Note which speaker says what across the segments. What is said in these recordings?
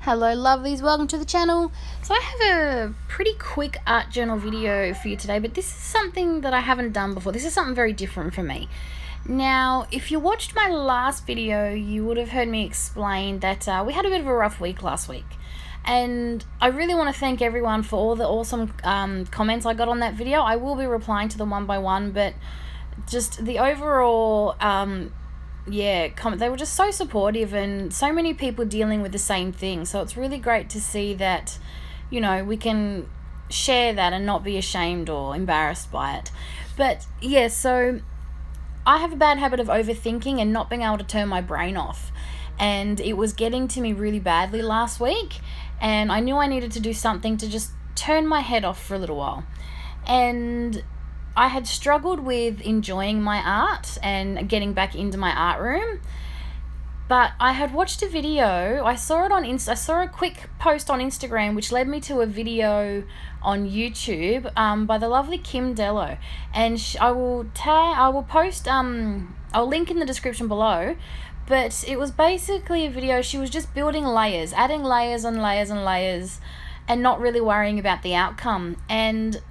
Speaker 1: Hello lovelies, welcome to the channel. So I have a pretty quick art journal video for you today, but this is something that I haven't done before. This is something very different for me. Now, if you watched my last video, you would have heard me explain that we had a bit of a rough week last week. And I really want to thank everyone for all the awesome comments I got on that video. I will be replying to them one by one, but just the overall they were just so supportive and so many people dealing with the same thing. So it's really great to see that, you know, we can share that and not be ashamed or embarrassed by it. But yeah, so I have a bad habit of overthinking and not being able to turn my brain off. And it was getting to me really badly last week. And I knew I needed to do something to just turn my head off for a little while. And I had struggled with enjoying my art and getting back into my art room, but I had watched a video. I saw it on I saw a quick post on Instagram, which led me to a video on YouTube by the lovely Kim Dellow, and I will post. I'll link in the description below. But it was basically a video. She was just building layers, adding layers on layers and layers, and not really worrying about the outcome. And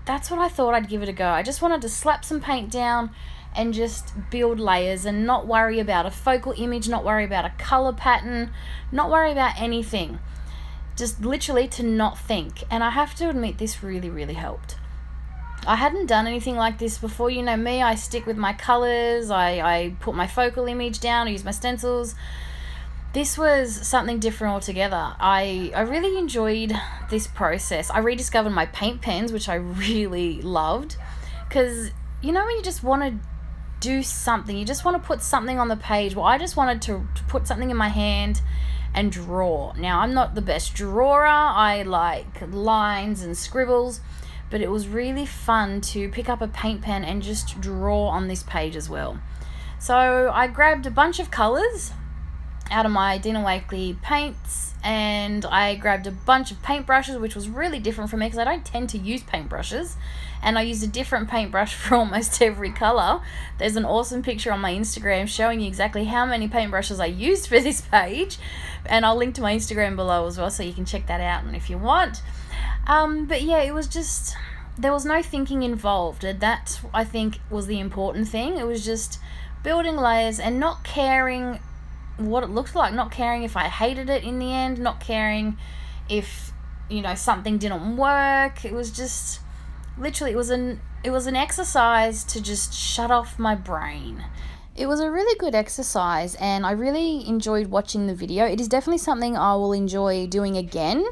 Speaker 1: that's what I thought I'd give it a go. I just wanted to slap some paint down and just build layers and not worry about a focal image, not worry about a color pattern, not worry about anything. Just literally to not think. And I have to admit, this really, really helped. I hadn't done anything like this before. You know me, I stick with my colors, I put my focal image down, I use my stencils. This was something different altogether. I really enjoyed this process. I rediscovered my paint pens, which I really loved, because you know when you just want to do something, you just want to put something on the page. Well, I just wanted to put something in my hand and draw. Now, I'm not the best drawer. I like lines and scribbles, but it was really fun to pick up a paint pen and just draw on this page as well. So I grabbed a bunch of colors out of my Dina Wakley paints, and I grabbed a bunch of paintbrushes, which was really different for me because I don't tend to use paintbrushes, and I used a different paintbrush for almost every color. There's an awesome picture on my Instagram showing you exactly how many paintbrushes I used for this page, and I'll link to my Instagram below as well so you can check that out if you want. But yeah, it was just, there was no thinking involved, and that I think was the important thing. It was just building layers and not caring what it looked like, not caring if I hated it in the end, not caring if, you know, something didn't work. It was just literally, it was an exercise to just shut off my brain. It was a really good exercise and I really enjoyed watching the video. It is definitely something I will enjoy doing again,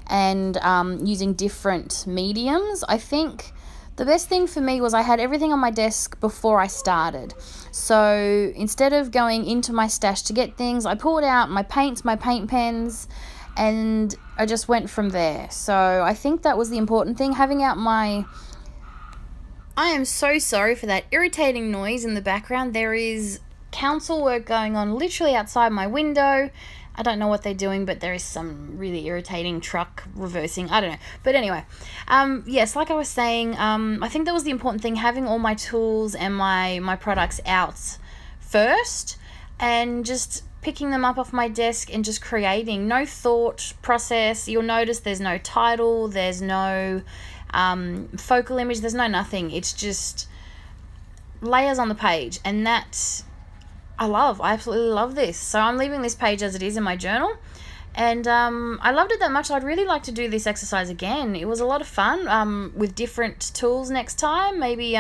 Speaker 1: and using different mediums. I think the best thing for me was I had everything on my desk before I started. So instead of going into my stash to get things, I pulled out my paints, my paint pens, and I just went from there. So I think that was the important thing, having out my... I am so sorry for that irritating noise in the background. There is council work going on literally outside my window. I don't know what they're doing, but there is some really irritating truck reversing. I don't know. But anyway, yes, like I was saying, I think that was the important thing, having all my tools and my products out first and just picking them up off my desk and just creating. No thought process. You'll notice there's no title, there's no focal image, there's no nothing. It's just layers on the page, and that I absolutely love this. So I'm leaving this page as it is in my journal, and I loved it that much. I'd really like to do this exercise again. It was a lot of fun with different tools next time, maybe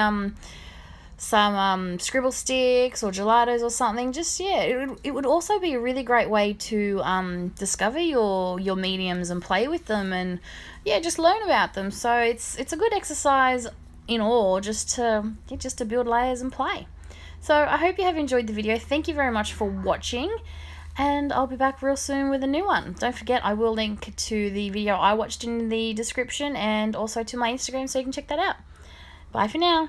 Speaker 1: some scribble sticks or gelatos or something. Just it would also be a really great way to discover your mediums and play with them, and just learn about them. So it's a good exercise in all, just to build layers and play. So I hope you have enjoyed the video. Thank you very much for watching, and I'll be back real soon with a new one. Don't forget, I will link to the video I watched in the description and also to my Instagram so you can check that out. Bye for now.